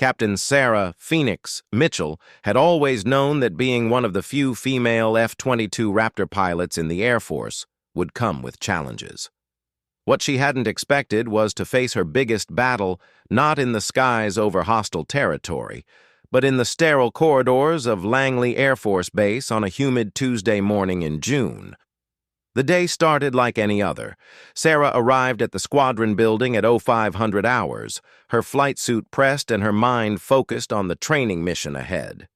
Captain Sarah "Phoenix" Mitchell had always known that being one of the few female F-22 Raptor pilots in the Air Force would come with challenges. What she hadn't expected was to face her biggest battle not in the skies over hostile territory, but in the sterile corridors of Langley Air Force Base on a humid Tuesday morning in June. The day started like any other. Sarah arrived at the squadron building at 0500 hours, her flight suit pressed and her mind focused on the training mission ahead.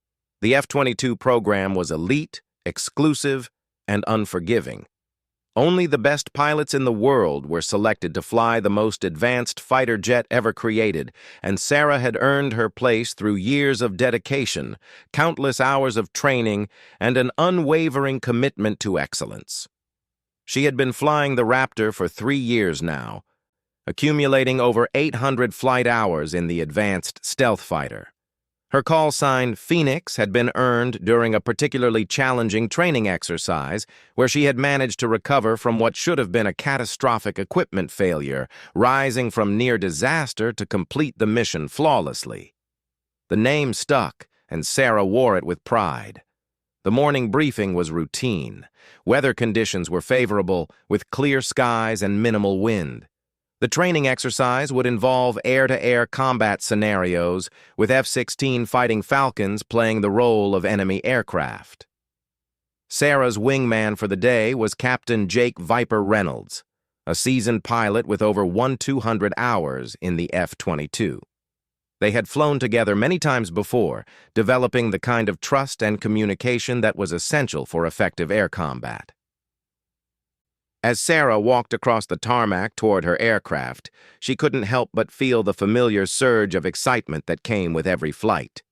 The F-22 program was elite, exclusive, and unforgiving. Only the best pilots in the world were selected to fly the most advanced fighter jet ever created, and Sarah had earned her place through years of dedication, countless hours of training, and an unwavering commitment to excellence. She had been flying the Raptor for 3 years now, accumulating over 800 flight hours in the advanced stealth fighter. Her call sign, Phoenix, had been earned during a particularly challenging training exercise where she had managed to recover from what should have been a catastrophic equipment failure, rising from near disaster to complete the mission flawlessly. The name stuck, and Sarah wore it with pride. The morning briefing was routine. Weather conditions were favorable, with clear skies and minimal wind. The training exercise would involve air-to-air combat scenarios, with F-16 Fighting Falcons playing the role of enemy aircraft. Sarah's wingman for the day was Captain Jake Viper Reynolds, a seasoned pilot with over 1,200 hours in the F-22. They had flown together many times before, developing the kind of trust and communication that was essential for effective air combat. As Sarah walked across the tarmac toward her aircraft, she couldn't help but feel the familiar surge of excitement that came with every flight.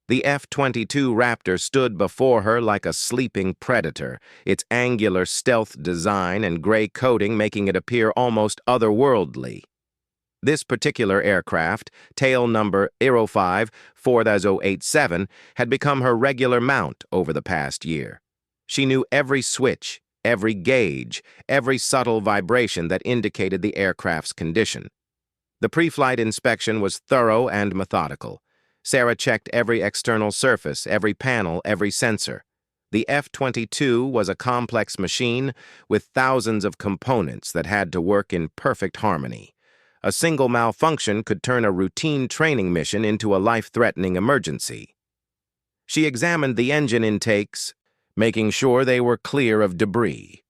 The F-22 Raptor stood before her like a sleeping predator, its angular stealth design and gray coating making it appear almost otherworldly. This particular aircraft, tail number 05-4087, had become her regular mount over the past year. She knew every switch, every gauge, every subtle vibration that indicated the aircraft's condition. The pre-flight inspection was thorough and methodical. Sarah checked every external surface, every panel, every sensor. The F-22 was a complex machine with thousands of components that had to work in perfect harmony. A single malfunction could turn a routine training mission into a life-threatening emergency. She examined the engine intakes, making sure they were clear of debris.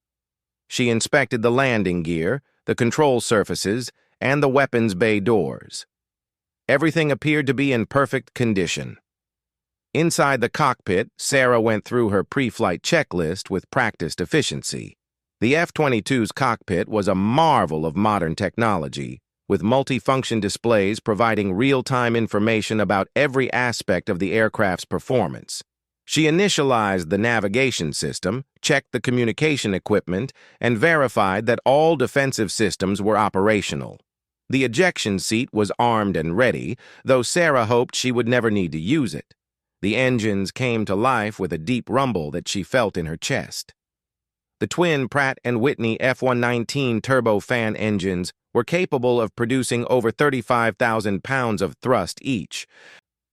She inspected the landing gear, the control surfaces, and the weapons bay doors. Everything appeared to be in perfect condition. Inside the cockpit, Sarah went through her pre-flight checklist with practiced efficiency. The F-22's cockpit was a marvel of modern technology, with multifunction displays providing real-time information about every aspect of the aircraft's performance. She initialized the navigation system, checked the communication equipment, and verified that all defensive systems were operational. The ejection seat was armed and ready, though Sarah hoped she would never need to use it. The engines came to life with a deep rumble that she felt in her chest. The twin Pratt & Whitney F-119 turbofan engines were capable of producing over 35,000 pounds of thrust each,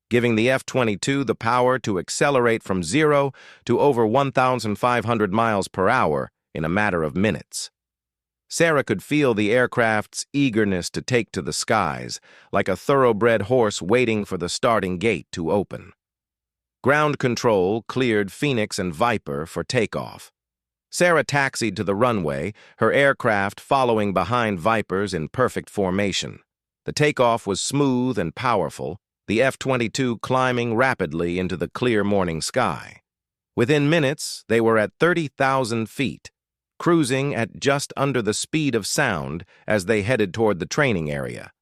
giving the F-22 the power to accelerate from 0 to over 1,500 miles per hour in a matter of minutes. Sarah could feel the aircraft's eagerness to take to the skies, like a thoroughbred horse waiting for the starting gate to open. Ground control cleared Phoenix and Viper for takeoff. Sarah taxied to the runway, her aircraft following behind Vipers in perfect formation. The takeoff was smooth and powerful, the F-22 climbing rapidly into the clear morning sky. Within minutes, they were at 30,000 feet, cruising at just under the speed of sound as they headed toward the training area.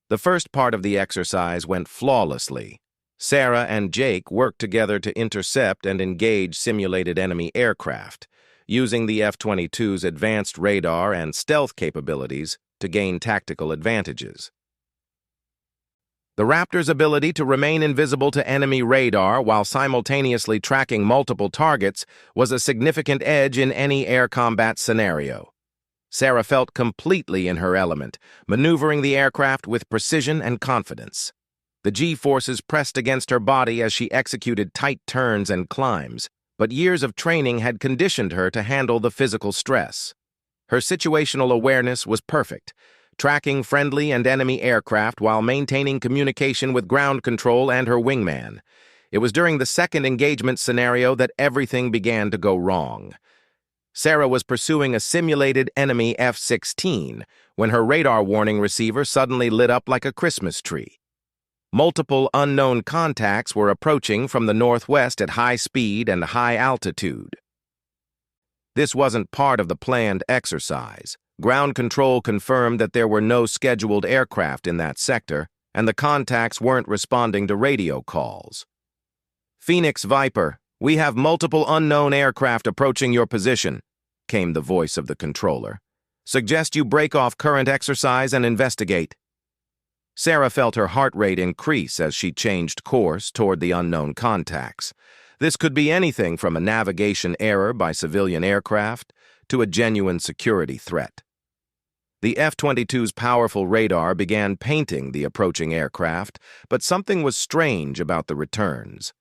The first part of the exercise went flawlessly. Sarah and Jake worked together to intercept and engage simulated enemy aircraft, using the F-22's advanced radar and stealth capabilities to gain tactical advantages. The Raptor's ability to remain invisible to enemy radar while simultaneously tracking multiple targets was a significant edge in any air combat scenario. Sarah felt completely in her element, maneuvering the aircraft with precision and confidence. The G-forces pressed against her body as she executed tight turns and climbs, but years of training had conditioned her to handle the physical stress. Her situational awareness was perfect, tracking friendly and enemy aircraft while maintaining communication with ground control and her wingman. It was during the second engagement scenario that everything began to go wrong. Sarah was pursuing a simulated enemy F-16 when her radar warning receiver suddenly lit up like a Christmas tree. Multiple unknown contacts were approaching from the northwest at high speed and high altitude. This wasn't part of the planned exercise. Ground control confirmed that there were no scheduled aircraft in that sector, and the contacts weren't responding to radio calls. "Phoenix Viper, we have multiple unknown aircraft approaching your position," came the voice of the controller. "Suggest you break off current exercise and investigate." Sarah felt her heart rate increase as she changed course toward the unknown contacts. This could be anything from a navigation error by civilian aircraft to a genuine security threat. The F-22's powerful radar began painting the approaching aircraft, but something was strange about the returns.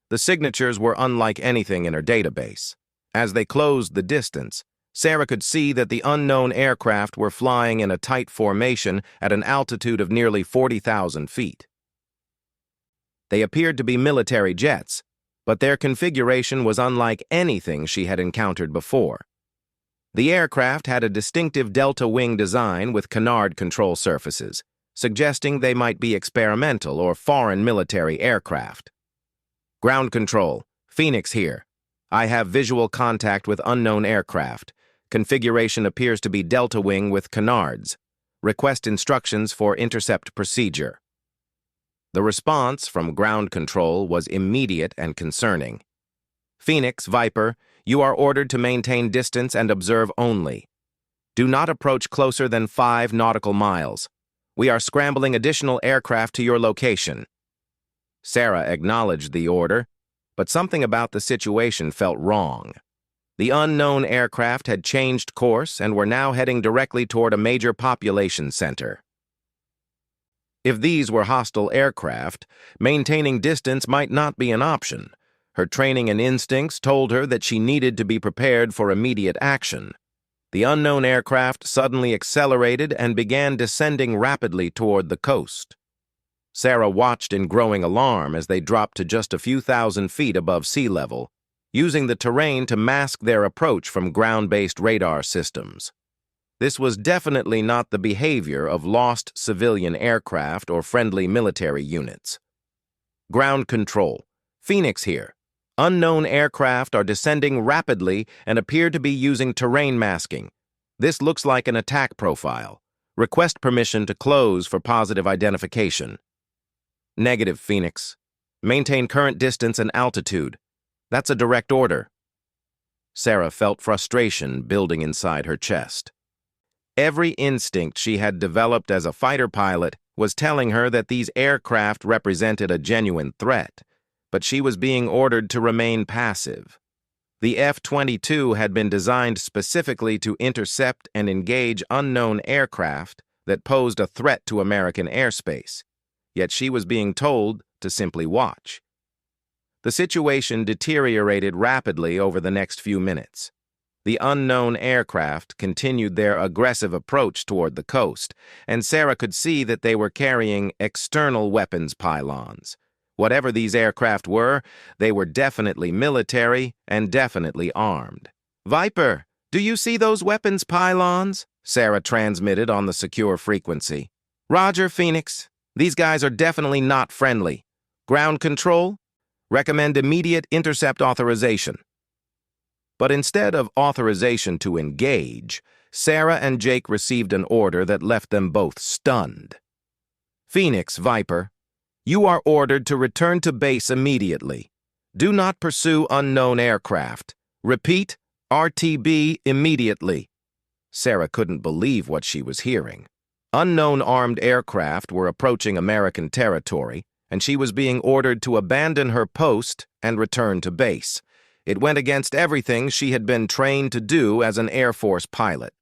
The signatures were unlike anything in her database. As they closed the distance, Sarah could see that the unknown aircraft were flying in a tight formation at an altitude of nearly 40,000 feet. They appeared to be military jets, but their configuration was unlike anything she had encountered before. The aircraft had a distinctive delta wing design with canard control surfaces, suggesting they might be experimental or foreign military aircraft. "Ground control, Phoenix here. I have visual contact with unknown aircraft. Configuration appears to be delta wing with canards. Request instructions for intercept procedure." The response from ground control was immediate and concerning. "Phoenix, Viper, you are ordered to maintain distance and observe only. Do not approach closer than 5 nautical miles. We are scrambling additional aircraft to your location." Sarah acknowledged the order, but something about the situation felt wrong. The unknown aircraft had changed course and were now heading directly toward a major population center. If these were hostile aircraft, maintaining distance might not be an option. Her training and instincts told her that she needed to be prepared for immediate action. The unknown aircraft suddenly accelerated and began descending rapidly toward the coast. Sarah watched in growing alarm as they dropped to just a few thousand feet above sea level, using the terrain to mask their approach from ground-based radar systems. This was definitely not the behavior of lost civilian aircraft or friendly military units. "Ground control, Phoenix here. Unknown aircraft are descending rapidly and appear to be using terrain masking. This looks like an attack profile. Request permission to close for positive identification." "Negative, Phoenix. Maintain current distance and altitude. That's a direct order." Sarah felt frustration building inside her chest. Every instinct she had developed as a fighter pilot was telling her that these aircraft represented a genuine threat, but she was being ordered to remain passive. The F-22 had been designed specifically to intercept and engage unknown aircraft that posed a threat to American airspace, yet she was being told to simply watch. The situation deteriorated rapidly over the next few minutes. The unknown aircraft continued their aggressive approach toward the coast, and Sarah could see that they were carrying external weapons pylons. Whatever these aircraft were, they were definitely military and definitely armed. "Viper, do you see those weapons pylons?" Sarah transmitted on the secure frequency. "Roger, Phoenix. These guys are definitely not friendly. Ground control? Recommend immediate intercept authorization." But instead of authorization to engage, Sarah and Jake received an order that left them both stunned. "Phoenix, Viper, you are ordered to return to base immediately. Do not pursue unknown aircraft. Repeat, RTB immediately." Sarah couldn't believe what she was hearing. Unknown armed aircraft were approaching American territory, and she was being ordered to abandon her post and return to base. It went against everything she had been trained to do as an Air Force pilot.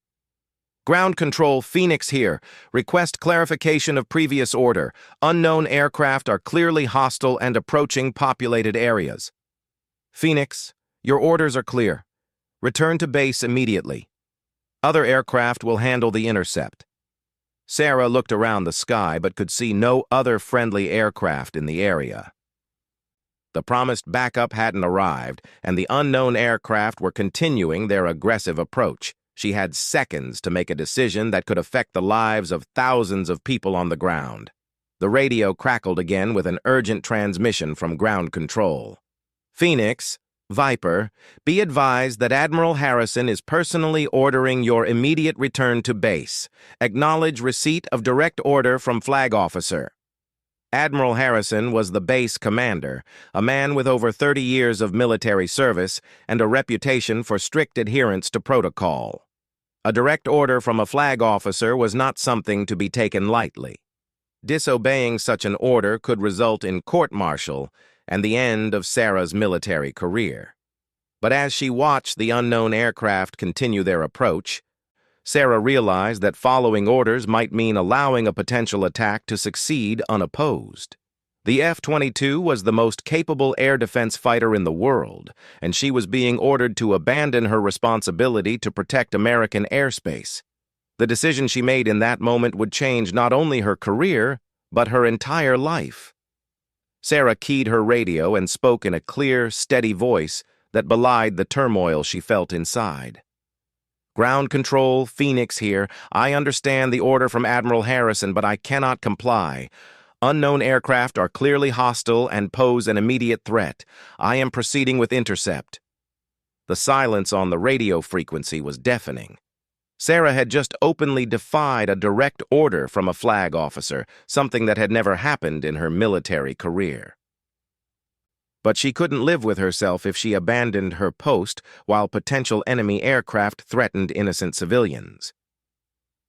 Ground Control, Phoenix here. Request clarification of previous order. Unknown aircraft are clearly hostile and approaching populated areas. Phoenix, your orders are clear. Return to base immediately. Other aircraft will handle the intercept. Sarah looked around the sky but could see no other friendly aircraft in the area. The promised backup hadn't arrived, and the unknown aircraft were continuing their aggressive approach. She had seconds to make a decision that could affect the lives of thousands of people on the ground. The radio crackled again with an urgent transmission from Ground Control. Phoenix, Viper, be advised that Admiral Harrison is personally ordering your immediate return to base. Acknowledge receipt of direct order from Flag Officer. Admiral Harrison was the base commander, a man with over 30 years of military service and a reputation for strict adherence to protocol. A direct order from a flag officer was not something to be taken lightly. Disobeying such an order could result in court-martial and the end of Sarah's military career. But as she watched the unknown aircraft continue their approach, Sarah realized that following orders might mean allowing a potential attack to succeed unopposed. The F-22 was the most capable air defense fighter in the world, and she was being ordered to abandon her responsibility to protect American airspace. The decision she made in that moment would change not only her career, but her entire life. Sarah keyed her radio and spoke in a clear, steady voice that belied the turmoil she felt inside. Ground Control, Phoenix here. I understand the order from Admiral Harrison, but I cannot comply. Unknown aircraft are clearly hostile and pose an immediate threat. I am proceeding with intercept. The silence on the radio frequency was deafening. Sarah had just openly defied a direct order from a flag officer, something that had never happened in her military career. But she couldn't live with herself if she abandoned her post while potential enemy aircraft threatened innocent civilians.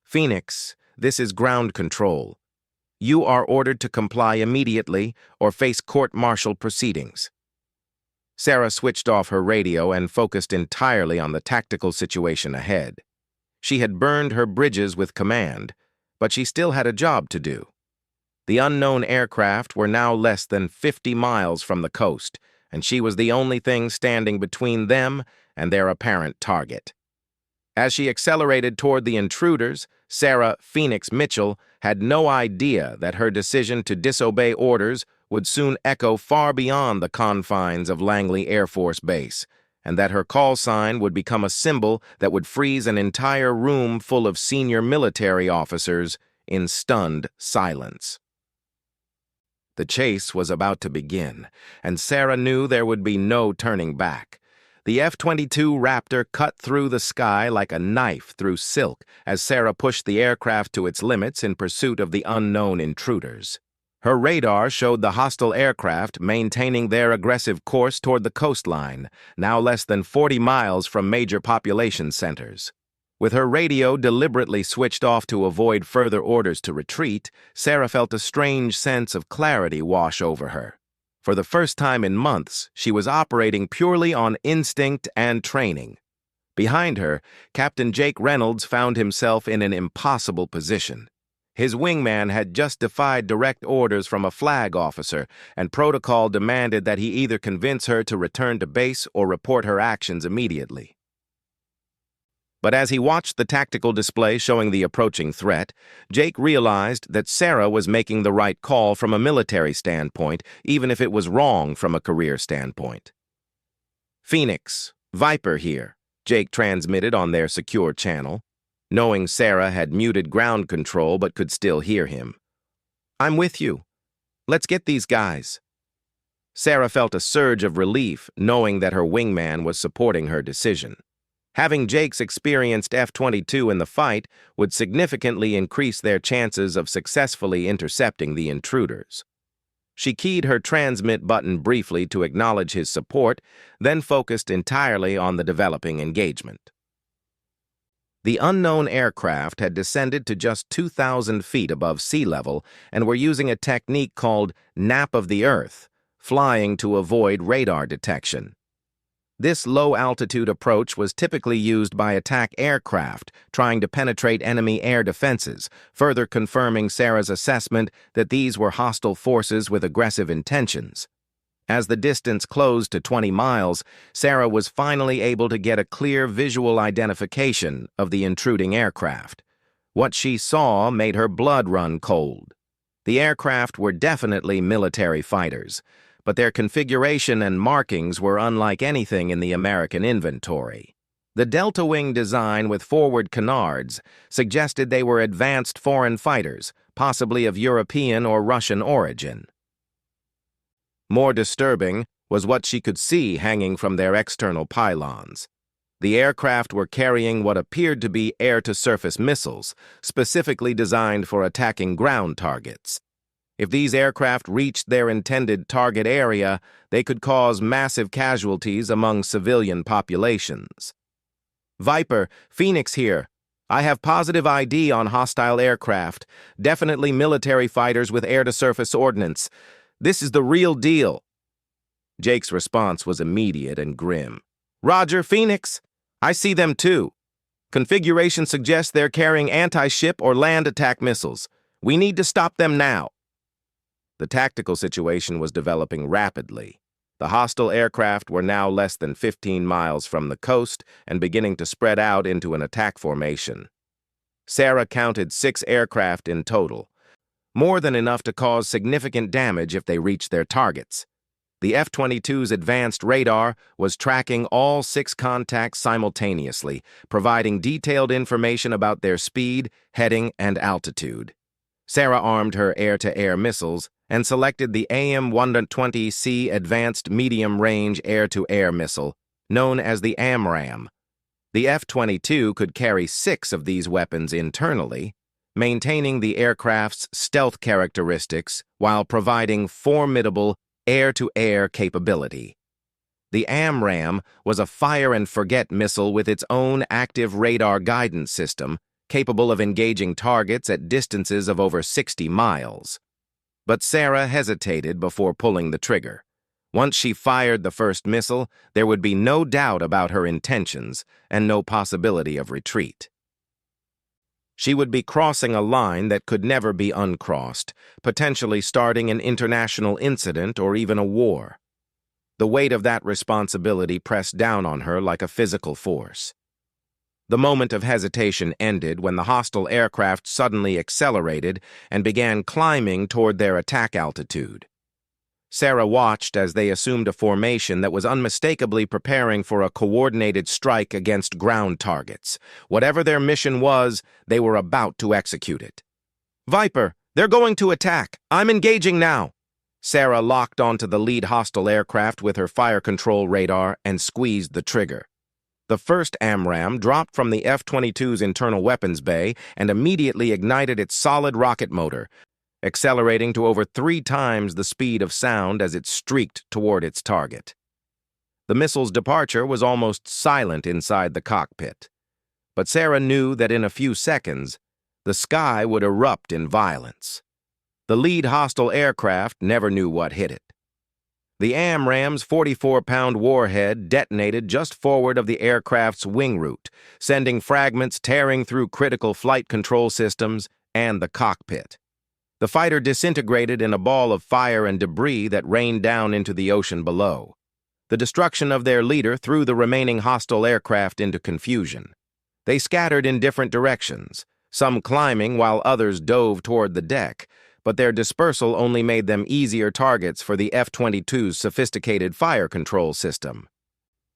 Phoenix, this is Ground Control. You are ordered to comply immediately or face court-martial proceedings. Sarah switched off her radio and focused entirely on the tactical situation ahead. She had burned her bridges with command, but she still had a job to do. The unknown aircraft were now less than 50 miles from the coast, and she was the only thing standing between them and their apparent target. As she accelerated toward the intruders, Sarah Phoenix Mitchell had no idea that her decision to disobey orders would soon echo far beyond the confines of Langley Air Force Base, and that her call sign would become a symbol that would freeze an entire room full of senior military officers in stunned silence. The chase was about to begin, and Sarah knew there would be no turning back. The F-22 Raptor cut through the sky like a knife through silk as Sarah pushed the aircraft to its limits in pursuit of the unknown intruders. Her radar showed the hostile aircraft maintaining their aggressive course toward the coastline, now less than 40 miles from major population centers. With her radio deliberately switched off to avoid further orders to retreat, Sarah felt a strange sense of clarity wash over her. For the first time in months, she was operating purely on instinct and training. Behind her, Captain Jake Reynolds found himself in an impossible position. His wingman had just defied direct orders from a flag officer, and protocol demanded that he either convince her to return to base or report her actions immediately. But as he watched the tactical display showing the approaching threat, Jake realized that Sarah was making the right call from a military standpoint, even if it was wrong from a career standpoint. Phoenix, Viper here, Jake transmitted on their secure channel, knowing Sarah had muted ground control but could still hear him. I'm with you. Let's get these guys. Sarah felt a surge of relief knowing that her wingman was supporting her decision. Having Jake's experienced F-22 in the fight would significantly increase their chances of successfully intercepting the intruders. She keyed her transmit button briefly to acknowledge his support, then focused entirely on the developing engagement. The unknown aircraft had descended to just 2,000 feet above sea level and were using a technique called nap of the earth, flying to avoid radar detection. This low-altitude approach was typically used by attack aircraft trying to penetrate enemy air defenses, further confirming Sarah's assessment that these were hostile forces with aggressive intentions. As the distance closed to 20 miles, Sarah was finally able to get a clear visual identification of the intruding aircraft. What she saw made her blood run cold. The aircraft were definitely military fighters, but their configuration and markings were unlike anything in the American inventory. The delta wing design with forward canards suggested they were advanced foreign fighters, possibly of European or Russian origin. More disturbing was what she could see hanging from their external pylons. The aircraft were carrying what appeared to be air-to-surface missiles, specifically designed for attacking ground targets. If these aircraft reached their intended target area, they could cause massive casualties among civilian populations. Viper, Phoenix here. I have positive ID on hostile aircraft, definitely military fighters with air-to-surface ordnance. This is the real deal. Jake's response was immediate and grim. Roger, Phoenix. I see them too. Configuration suggests they're carrying anti-ship or land attack missiles. We need to stop them now. The tactical situation was developing rapidly. The hostile aircraft were now less than 15 miles from the coast and beginning to spread out into an attack formation. Sarah counted 6 aircraft in total, more than enough to cause significant damage if they reached their targets. The F-22's advanced radar was tracking all 6 contacts simultaneously, providing detailed information about their speed, heading, and altitude. Sarah armed her air-to-air missiles and selected the AIM-120C Advanced Medium-Range Air-to-Air Missile, known as the AMRAAM. The F-22 could carry 6 of these weapons internally, maintaining the aircraft's stealth characteristics while providing formidable air-to-air capability. The AMRAAM was a fire-and-forget missile with its own active radar guidance system, capable of engaging targets at distances of over 60 miles. But Sarah hesitated before pulling the trigger. Once she fired the first missile, there would be no doubt about her intentions and no possibility of retreat. She would be crossing a line that could never be uncrossed, potentially starting an international incident or even a war. The weight of that responsibility pressed down on her like a physical force. The moment of hesitation ended when the hostile aircraft suddenly accelerated and began climbing toward their attack altitude. Sarah watched as they assumed a formation that was unmistakably preparing for a coordinated strike against ground targets. Whatever their mission was, they were about to execute it. Viper, they're going to attack. I'm engaging now. Sarah locked onto the lead hostile aircraft with her fire control radar and squeezed the trigger. The first AMRAAM dropped from the F-22's internal weapons bay and immediately ignited its solid rocket motor, accelerating to over 3 times the speed of sound as it streaked toward its target. The missile's departure was almost silent inside the cockpit, but Sarah knew that in a few seconds, the sky would erupt in violence. The lead hostile aircraft never knew what hit it. The AMRAAM's 44-pound warhead detonated just forward of the aircraft's wing root, sending fragments tearing through critical flight control systems and the cockpit. The fighter disintegrated in a ball of fire and debris that rained down into the ocean below. The destruction of their leader threw the remaining hostile aircraft into confusion. They scattered in different directions, some climbing while others dove toward the deck, but their dispersal only made them easier targets for the F-22's sophisticated fire control system.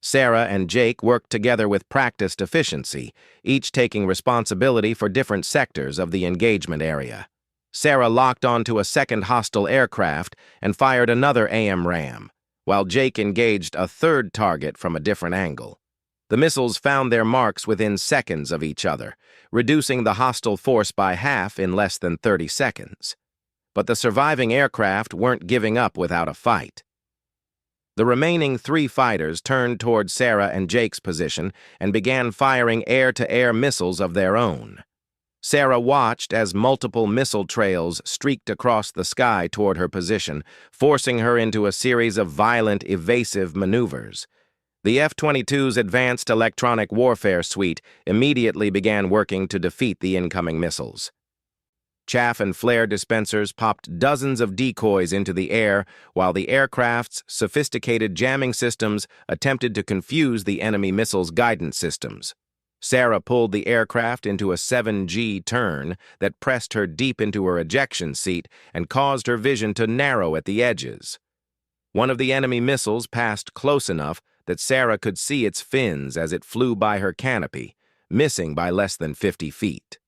Sarah and Jake worked together with practiced efficiency, each taking responsibility for different sectors of the engagement area. Sarah locked onto a second hostile aircraft and fired another AMRAAM, while Jake engaged a third target from a different angle. The missiles found their marks within seconds of each other, reducing the hostile force by half in less than 30 seconds. But the surviving aircraft weren't giving up without a fight. The remaining 3 fighters turned toward Sarah and Jake's position and began firing air-to-air missiles of their own. Sarah watched as multiple missile trails streaked across the sky toward her position, forcing her into a series of violent, evasive maneuvers. The F-22's advanced electronic warfare suite immediately began working to defeat the incoming missiles. Chaff and flare dispensers popped dozens of decoys into the air, while the aircraft's sophisticated jamming systems attempted to confuse the enemy missiles' guidance systems. Sarah pulled the aircraft into a 7G turn that pressed her deep into her ejection seat and caused her vision to narrow at the edges. One of the enemy missiles passed close enough that Sarah could see its fins as it flew by her canopy, missing by less than 50 feet.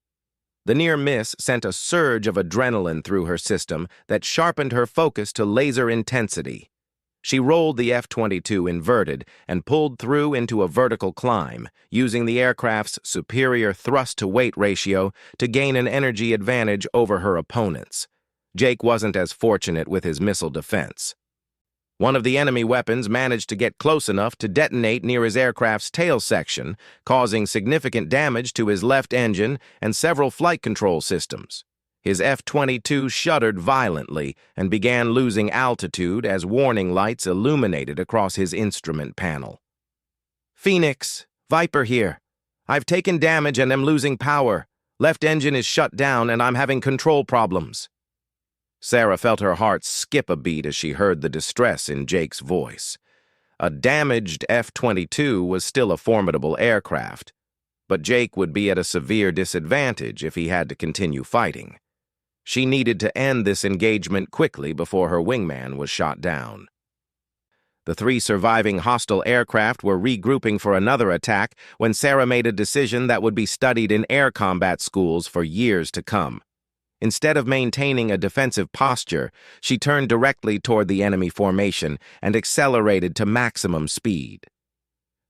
The near miss sent a surge of adrenaline through her system that sharpened her focus to laser intensity. She rolled the F-22 inverted and pulled through into a vertical climb, using the aircraft's superior thrust-to-weight ratio to gain an energy advantage over her opponents. Jake wasn't as fortunate with his missile defense. One of the enemy weapons managed to get close enough to detonate near his aircraft's tail section, causing significant damage to his left engine and several flight control systems. His F-22 shuddered violently and began losing altitude as warning lights illuminated across his instrument panel. "Phoenix, Viper here. I've taken damage and am losing power. Left engine is shut down and I'm having control problems." Sarah felt her heart skip a beat as she heard the distress in Jake's voice. A damaged F-22 was still a formidable aircraft, but Jake would be at a severe disadvantage if he had to continue fighting. She needed to end this engagement quickly before her wingman was shot down. The 3 surviving hostile aircraft were regrouping for another attack when Sarah made a decision that would be studied in air combat schools for years to come. Instead of maintaining a defensive posture, she turned directly toward the enemy formation and accelerated to maximum speed.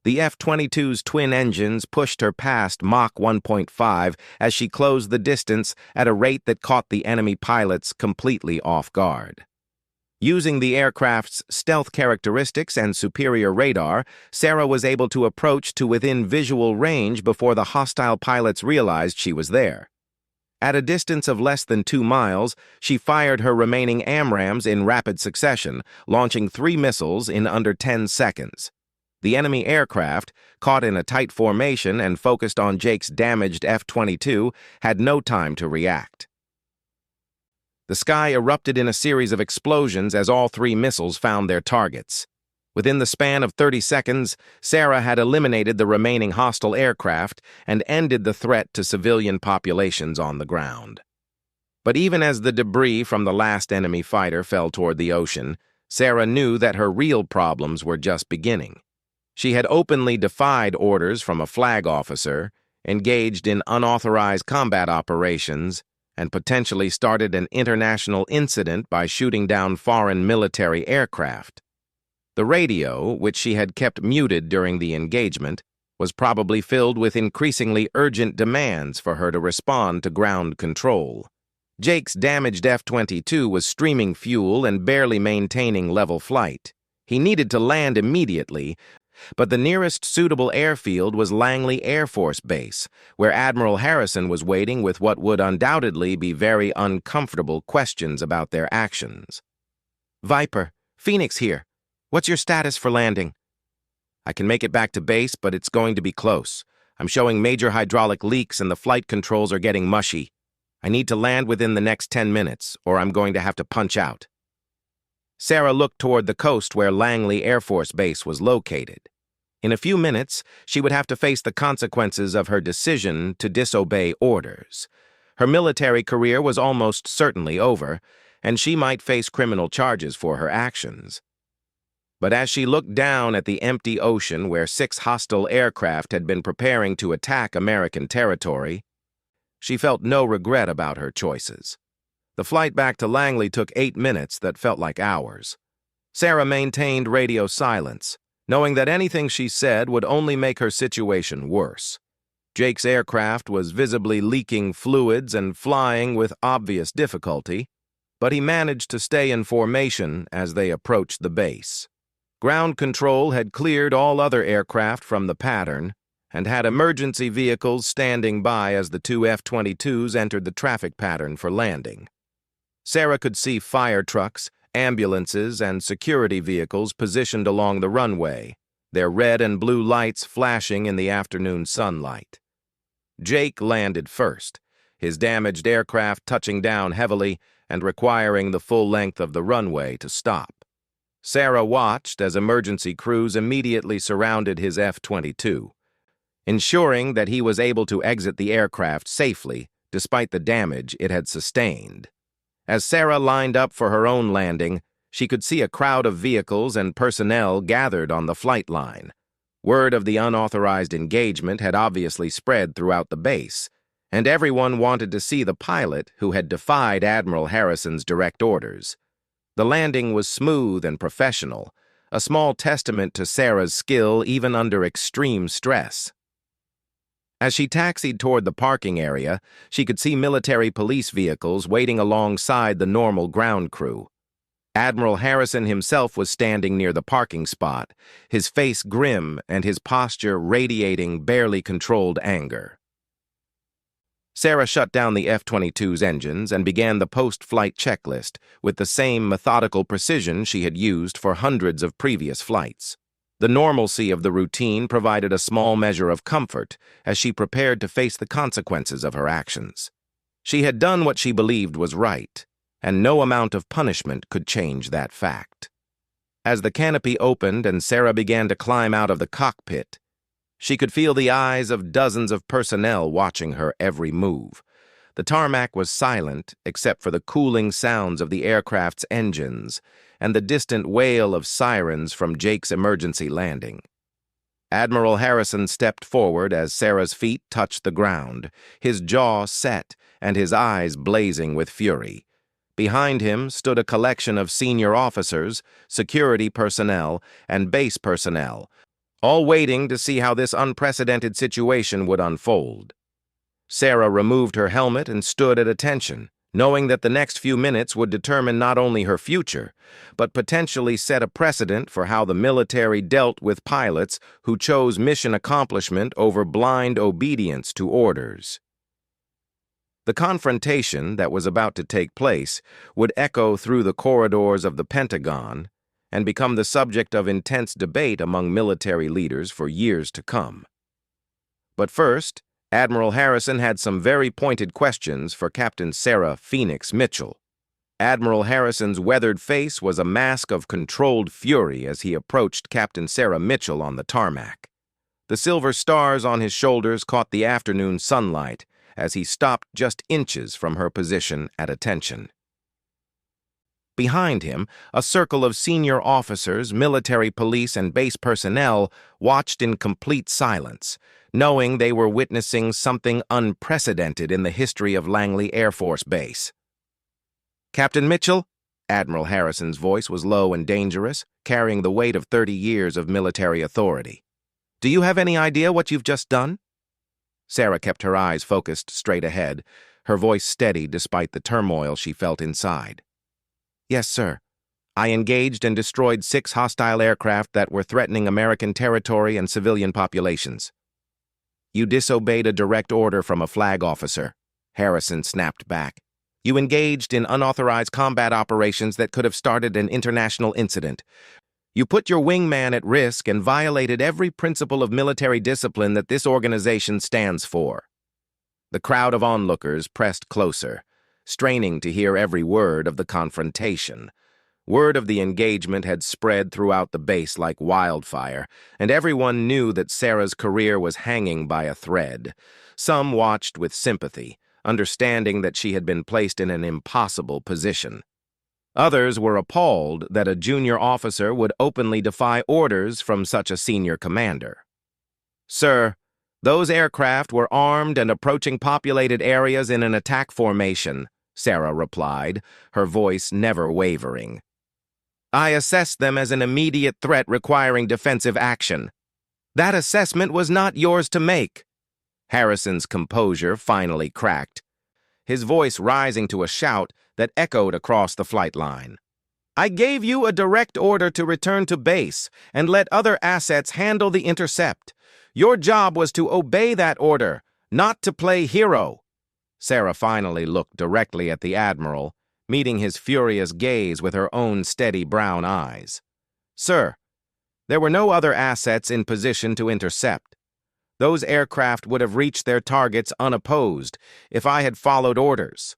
The F-22's twin engines pushed her past Mach 1.5 as she closed the distance at a rate that caught the enemy pilots completely off guard. Using the aircraft's stealth characteristics and superior radar, Sarah was able to approach to within visual range before the hostile pilots realized she was there. At a distance of less than 2 miles, she fired her remaining AMRAAMs in rapid succession, launching 3 missiles in under 10 seconds. The enemy aircraft, caught in a tight formation and focused on Jake's damaged F-22, had no time to react. The sky erupted in a series of explosions as all 3 missiles found their targets. Within the span of 30 seconds, Sarah had eliminated the remaining hostile aircraft and ended the threat to civilian populations on the ground. But even as the debris from the last enemy fighter fell toward the ocean, Sarah knew that her real problems were just beginning. She had openly defied orders from a flag officer, engaged in unauthorized combat operations, and potentially started an international incident by shooting down foreign military aircraft. The radio, which she had kept muted during the engagement, was probably filled with increasingly urgent demands for her to respond to ground control. Jake's damaged F-22 was streaming fuel and barely maintaining level flight. He needed to land immediately, but the nearest suitable airfield was Langley Air Force Base, where Admiral Harrison was waiting with what would undoubtedly be very uncomfortable questions about their actions. "Viper, Phoenix here. What's your status for landing?" "I can make it back to base, but it's going to be close. I'm showing major hydraulic leaks and the flight controls are getting mushy. I need to land within the next 10 minutes, or I'm going to have to punch out." Sarah looked toward the coast where Langley Air Force Base was located. In a few minutes, she would have to face the consequences of her decision to disobey orders. Her military career was almost certainly over, and she might face criminal charges for her actions. But as she looked down at the empty ocean where 6 hostile aircraft had been preparing to attack American territory, she felt no regret about her choices. The flight back to Langley took 8 minutes that felt like hours. Sarah maintained radio silence, knowing that anything she said would only make her situation worse. Jake's aircraft was visibly leaking fluids and flying with obvious difficulty, but he managed to stay in formation as they approached the base. Ground control had cleared all other aircraft from the pattern and had emergency vehicles standing by as the 2 F-22s entered the traffic pattern for landing. Sarah could see fire trucks, ambulances, and security vehicles positioned along the runway, their red and blue lights flashing in the afternoon sunlight. Jake landed first, his damaged aircraft touching down heavily and requiring the full length of the runway to stop. Sarah watched as emergency crews immediately surrounded his F-22, ensuring that he was able to exit the aircraft safely despite the damage it had sustained. As Sarah lined up for her own landing, she could see a crowd of vehicles and personnel gathered on the flight line. Word of the unauthorized engagement had obviously spread throughout the base, and everyone wanted to see the pilot who had defied Admiral Harrison's direct orders. The landing was smooth and professional, a small testament to Sarah's skill even under extreme stress. As she taxied toward the parking area, she could see military police vehicles waiting alongside the normal ground crew. Admiral Harrison himself was standing near the parking spot, his face grim and his posture radiating barely controlled anger. Sarah shut down the F-22's engines and began the post-flight checklist with the same methodical precision she had used for hundreds of previous flights. The normalcy of the routine provided a small measure of comfort as she prepared to face the consequences of her actions. She had done what she believed was right, and no amount of punishment could change that fact. As the canopy opened and Sarah began to climb out of the cockpit, she could feel the eyes of dozens of personnel watching her every move. The tarmac was silent except for the cooling sounds of the aircraft's engines and the distant wail of sirens from Jake's emergency landing. Admiral Harrison stepped forward as Sarah's feet touched the ground, his jaw set and his eyes blazing with fury. Behind him stood a collection of senior officers, security personnel, and base personnel, all waiting to see how this unprecedented situation would unfold. Sarah removed her helmet and stood at attention, knowing that the next few minutes would determine not only her future, but potentially set a precedent for how the military dealt with pilots who chose mission accomplishment over blind obedience to orders. The confrontation that was about to take place would echo through the corridors of the Pentagon and become the subject of intense debate among military leaders for years to come. But first, Admiral Harrison had some very pointed questions for Captain Sarah Phoenix Mitchell. Admiral Harrison's weathered face was a mask of controlled fury as he approached Captain Sarah Mitchell on the tarmac. The silver stars on his shoulders caught the afternoon sunlight as he stopped just inches from her position at attention. Behind him, a circle of senior officers, military police, and base personnel watched in complete silence, knowing they were witnessing something unprecedented in the history of Langley Air Force Base. "Captain Mitchell," Admiral Harrison's voice was low and dangerous, carrying the weight of 30 years of military authority. "Do you have any idea what you've just done?" Sarah kept her eyes focused straight ahead, her voice steady despite the turmoil she felt inside. "Yes, sir. I engaged and destroyed 6 hostile aircraft that were threatening American territory and civilian populations." "You disobeyed a direct order from a flag officer," Harrison snapped back. "You engaged in unauthorized combat operations that could have started an international incident. You put your wingman at risk and violated every principle of military discipline that this organization stands for." The crowd of onlookers pressed closer, straining to hear every word of the confrontation. Word of the engagement had spread throughout the base like wildfire, and everyone knew that Sarah's career was hanging by a thread. Some watched with sympathy, understanding that she had been placed in an impossible position. Others were appalled that a junior officer would openly defy orders from such a senior commander. "Sir, those aircraft were armed and approaching populated areas in an attack formation," Sarah replied, her voice never wavering. "I assessed them as an immediate threat requiring defensive action. That assessment was not yours to make." Harrison's composure finally cracked, his voice rising to a shout that echoed across the flight line. "I gave you a direct order to return to base and let other assets handle the intercept. Your job was to obey that order, not to play hero." Sarah finally looked directly at the Admiral, meeting his furious gaze with her own steady brown eyes. "Sir, There were no other assets in position to intercept. Those aircraft would have reached their targets unopposed if I had followed orders.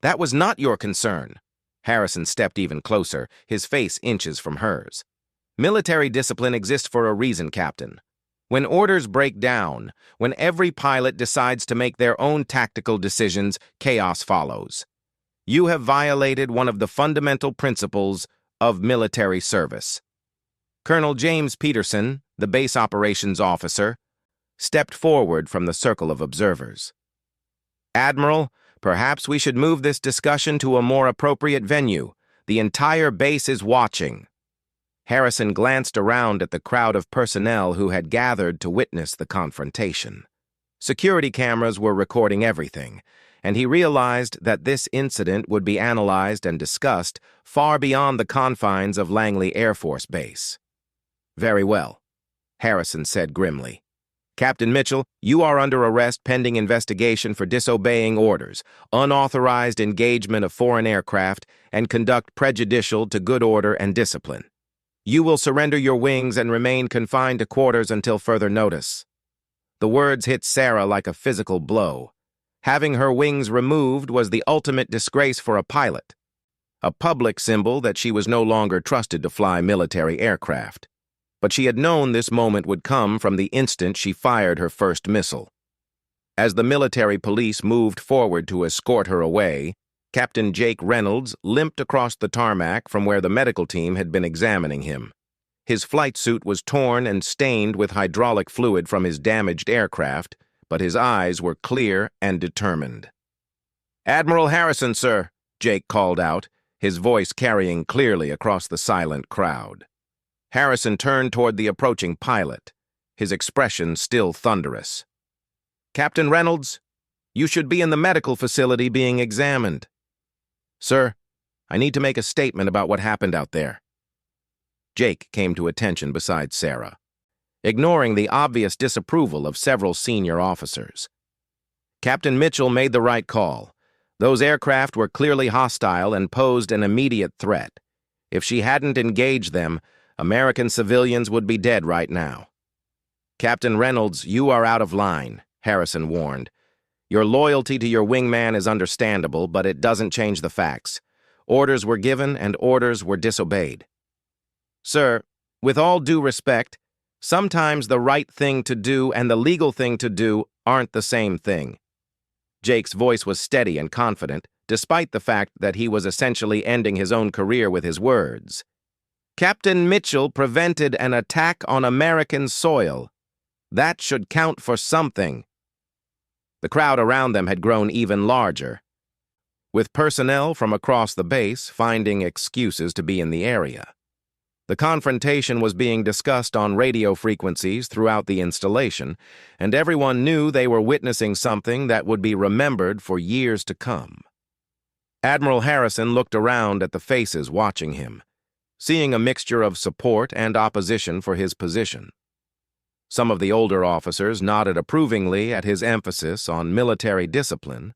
That was not your concern. Harrison stepped even closer, his face inches from hers. Military discipline exists for a reason, Captain. When orders break down, when every pilot decides to make their own tactical decisions, chaos follows. You have violated one of the fundamental principles of military service. Colonel James Peterson, the base operations officer, stepped forward from the circle of observers. Admiral, perhaps we should move this discussion to a more appropriate venue. The entire base is watching. Harrison glanced around at the crowd of personnel who had gathered to witness the confrontation. Security cameras were recording everything, and he realized that this incident would be analyzed and discussed far beyond the confines of Langley Air Force Base. Very well, Harrison said grimly. Captain Mitchell, you are under arrest pending investigation for disobeying orders, unauthorized engagement of foreign aircraft, and conduct prejudicial to good order and discipline. You will surrender your wings and remain confined to quarters until further notice. The words hit Sarah like a physical blow. Having her wings removed was the ultimate disgrace for a pilot, a public symbol that she was no longer trusted to fly military aircraft. But she had known this moment would come from the instant she fired her first missile. As the military police moved forward to escort her away, Captain Jake Reynolds limped across the tarmac from where the medical team had been examining him. His flight suit was torn and stained with hydraulic fluid from his damaged aircraft, but his eyes were clear and determined. "Admiral Harrison, sir," Jake called out, his voice carrying clearly across the silent crowd. Harrison turned toward the approaching pilot, his expression still thunderous. "Captain Reynolds, you should be in the medical facility being examined." "Sir, I need to make a statement about what happened out there." Jake came to attention beside Sarah, ignoring the obvious disapproval of several senior officers. Captain Mitchell made the right call. Those aircraft were clearly hostile and posed an immediate threat. If she hadn't engaged them, American civilians would be dead right now. "Captain Reynolds, you are out of line," Harrison warned. "Your loyalty to your wingman is understandable, but it doesn't change the facts. Orders were given and orders were disobeyed." "Sir, with all due respect, sometimes the right thing to do and the legal thing to do aren't the same thing." Jake's voice was steady and confident, despite the fact that he was essentially ending his own career with his words. "Captain Mitchell prevented an attack on American soil. That should count for something." The crowd around them had grown even larger, with personnel from across the base finding excuses to be in the area. The confrontation was being discussed on radio frequencies throughout the installation, and everyone knew they were witnessing something that would be remembered for years to come. Admiral Harrison looked around at the faces watching him, seeing a mixture of support and opposition for his position. Some of the older officers nodded approvingly at his emphasis on military discipline,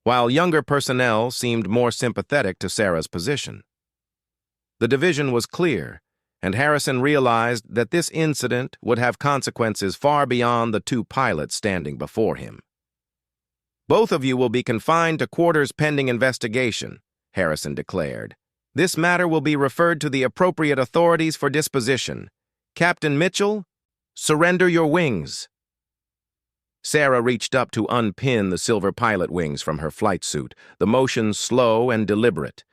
while younger personnel seemed more sympathetic to Sarah's position. The division was clear, and Harrison realized that this incident would have consequences far beyond the two pilots standing before him. "Both of you will be confined to quarters pending investigation," Harrison declared. "This matter will be referred to the appropriate authorities for disposition. Captain Mitchell, surrender your wings." Sarah reached up to unpin the silver pilot wings from her flight suit, the motion slow and deliberate.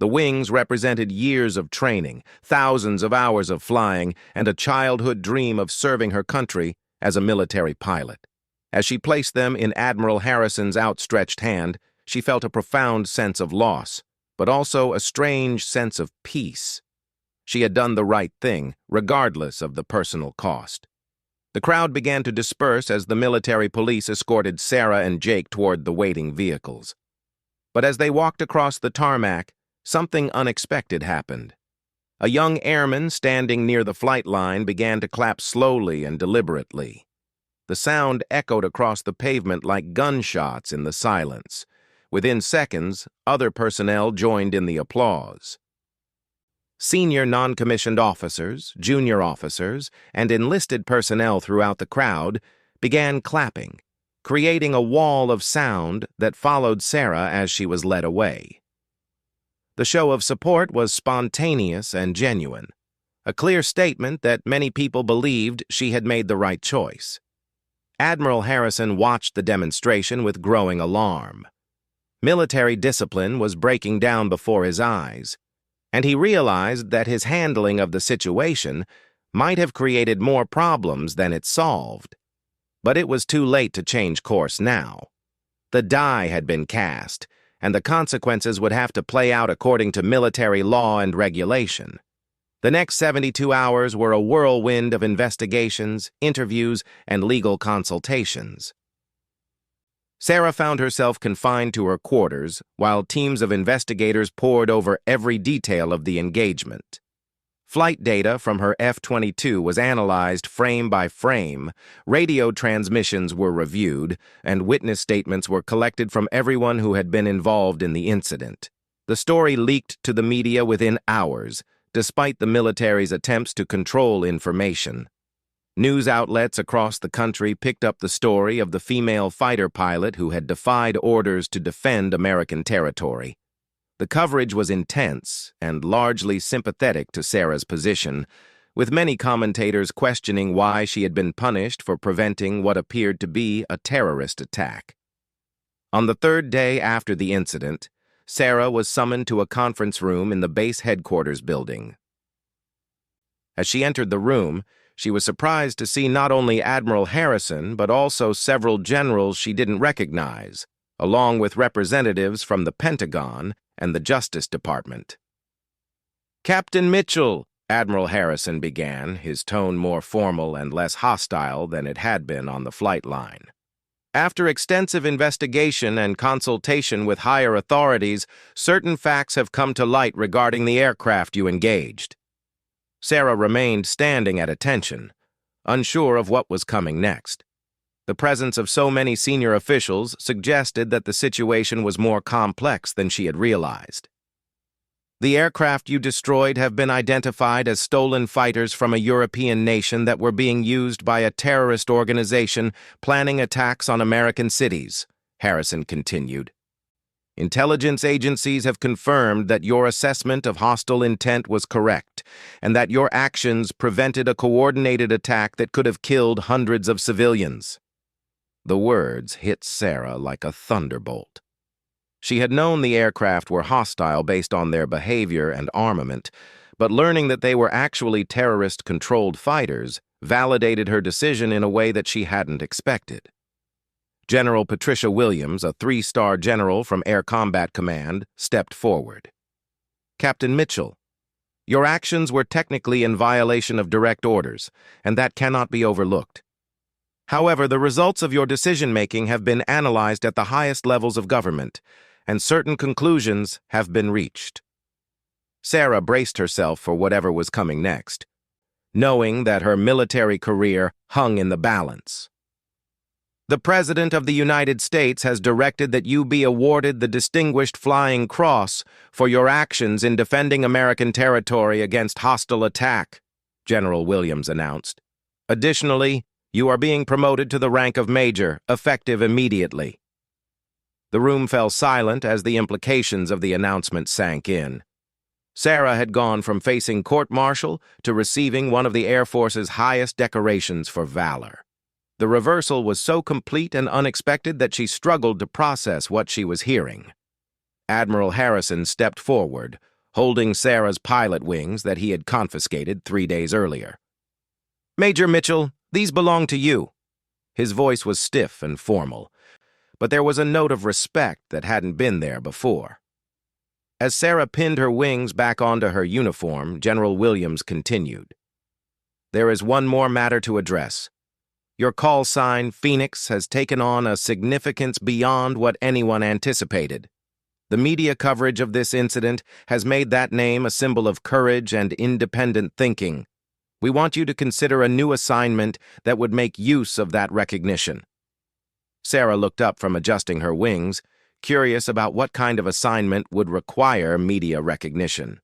The wings represented years of training, thousands of hours of flying, and a childhood dream of serving her country as a military pilot. As she placed them in Admiral Harrison's outstretched hand, she felt a profound sense of loss, but also a strange sense of peace. She had done the right thing, regardless of the personal cost. The crowd began to disperse as the military police escorted Sarah and Jake toward the waiting vehicles. But as they walked across the tarmac, something unexpected happened. A young airman standing near the flight line began to clap slowly and deliberately. The sound echoed across the pavement like gunshots in the silence. Within seconds, other personnel joined in the applause. Senior non-commissioned officers, junior officers, and enlisted personnel throughout the crowd began clapping, creating a wall of sound that followed Sarah as she was led away. The show of support was spontaneous and genuine, a clear statement that many people believed she had made the right choice. Admiral Harrison watched the demonstration with growing alarm. Military discipline was breaking down before his eyes, and he realized that his handling of the situation might have created more problems than it solved. But it was too late to change course now. The die had been cast, and the consequences would have to play out according to military law and regulation. The next 72 hours were a whirlwind of investigations, interviews, and legal consultations. Sarah found herself confined to her quarters while teams of investigators pored over every detail of the engagement. Flight data from her F-22 was analyzed frame by frame, radio transmissions were reviewed, and witness statements were collected from everyone who had been involved in the incident. The story leaked to the media within hours, despite the military's attempts to control information. News outlets across the country picked up the story of the female fighter pilot who had defied orders to defend American territory. The coverage was intense and largely sympathetic to Sarah's position, with many commentators questioning why she had been punished for preventing what appeared to be a terrorist attack. On the third day after the incident, Sarah was summoned to a conference room in the base headquarters building. As she entered the room, she was surprised to see not only Admiral Harrison but also several generals she didn't recognize, along with representatives from the Pentagon and the Justice Department. "Captain Mitchell," Admiral Harrison began, his tone more formal and less hostile than it had been on the flight line. "After extensive investigation and consultation with higher authorities, certain facts have come to light regarding the aircraft you engaged." Sarah remained standing at attention, unsure of what was coming next. The presence of so many senior officials suggested that the situation was more complex than she had realized. "The aircraft you destroyed have been identified as stolen fighters from a European nation that were being used by a terrorist organization planning attacks on American cities," Harrison continued. "Intelligence agencies have confirmed that your assessment of hostile intent was correct, and that your actions prevented a coordinated attack that could have killed hundreds of civilians." The words hit Sarah like a thunderbolt. She had known the aircraft were hostile based on their behavior and armament, but learning that they were actually terrorist-controlled fighters validated her decision in a way that she hadn't expected. General Patricia Williams, a 3-star general from Air Combat Command, stepped forward. "Captain Mitchell, your actions were technically in violation of direct orders, and that cannot be overlooked. However, the results of your decision-making have been analyzed at the highest levels of government, and certain conclusions have been reached." Sarah braced herself for whatever was coming next, knowing that her military career hung in the balance. "The President of the United States has directed that you be awarded the Distinguished Flying Cross for your actions in defending American territory against hostile attack," General Williams announced. "Additionally, you are being promoted to the rank of Major, effective immediately." The room fell silent as the implications of the announcement sank in. Sarah had gone from facing court-martial to receiving one of the Air Force's highest decorations for valor. The reversal was so complete and unexpected that she struggled to process what she was hearing. Admiral Harrison stepped forward, holding Sarah's pilot wings that he had confiscated 3 days earlier. "Major Mitchell, these belong to you." His voice was stiff and formal, but there was a note of respect that hadn't been there before. As Sarah pinned her wings back onto her uniform, General Williams continued. "There is one more matter to address. Your call sign, Phoenix, has taken on a significance beyond what anyone anticipated. The media coverage of this incident has made that name a symbol of courage and independent thinking. We want you to consider a new assignment that would make use of that recognition." Sarah looked up from adjusting her wings, curious about what kind of assignment would require media recognition.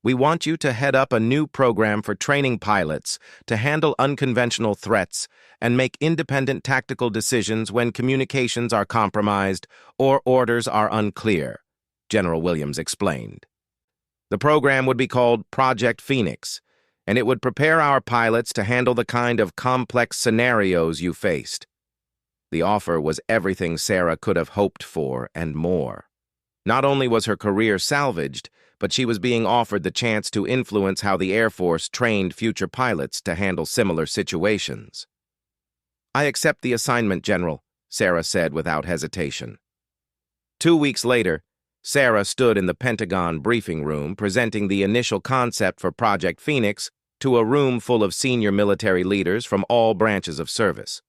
We want you to head up a new program for training pilots to handle unconventional threats and make independent tactical decisions when communications are compromised or orders are unclear," General Williams explained. The program would be called Project Phoenix, and it would prepare our pilots to handle the kind of complex scenarios you faced. The offer was everything Sarah could have hoped for and more. Not only was her career salvaged, but she was being offered the chance to influence how the Air Force trained future pilots to handle similar situations. "I accept the assignment, General," Sarah said without hesitation. 2 weeks later, Sarah stood in the Pentagon briefing room presenting the initial concept for Project Phoenix to a room full of senior military leaders from all branches of service.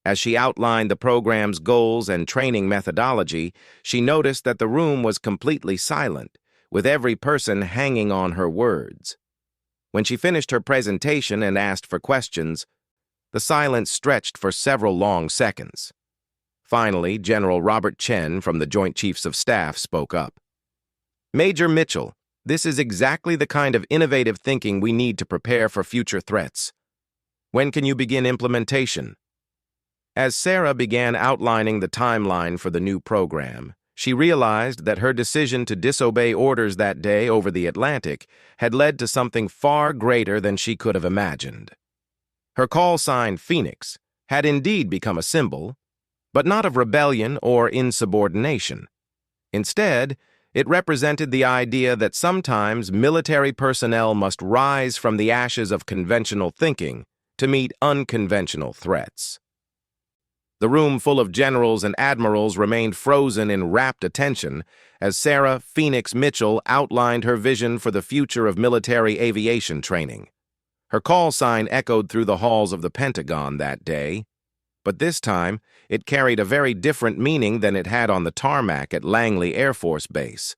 As she outlined the program's goals and training methodology, she noticed that the room was completely silent, with every person hanging on her words. When she finished her presentation and asked for questions, the silence stretched for several long seconds. Finally, General Robert Chen from the Joint Chiefs of Staff spoke up. "Major Mitchell, this is exactly the kind of innovative thinking we need to prepare for future threats. When can you begin implementation?" As Sarah began outlining the timeline for the new program, she realized that her decision to disobey orders that day over the Atlantic had led to something far greater than she could have imagined. Her call sign, Phoenix, had indeed become a symbol, but not of rebellion or insubordination. Instead, it represented the idea that sometimes military personnel must rise from the ashes of conventional thinking to meet unconventional threats. The room full of generals and admirals remained frozen in rapt attention as Sarah Phoenix Mitchell outlined her vision for the future of military aviation training. Her call sign echoed through the halls of the Pentagon that day, but this time it carried a very different meaning than it had on the tarmac at Langley Air Force Base.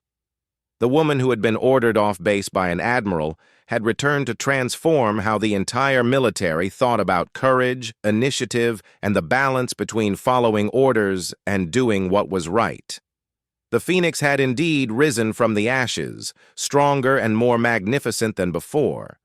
The woman who had been ordered off base by an admiral had returned to transform how the entire military thought about courage, initiative, and the balance between following orders and doing what was right. The Phoenix had indeed risen from the ashes, stronger and more magnificent than before,